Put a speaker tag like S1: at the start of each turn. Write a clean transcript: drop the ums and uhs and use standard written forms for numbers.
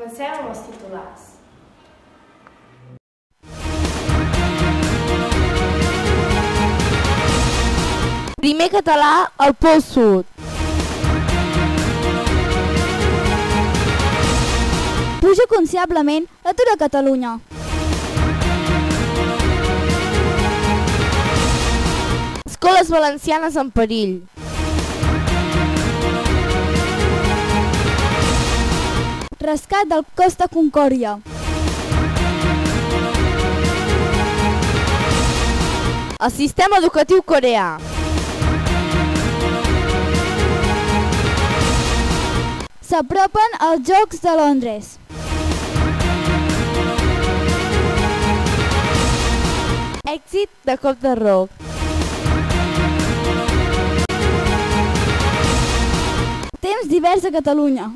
S1: Comencem amb els titulars.
S2: Primer català al Pol Sud.
S3: Puja considerablement l'atur a Catalunya.
S2: Escoles valencianes en perill.
S3: Rescat del Costa Concòrdia.
S2: El sistema educatiu coreà.
S3: S'apropen els Jocs de Londres.
S2: Èxit de cop de roc.
S3: Temps divers a Catalunya.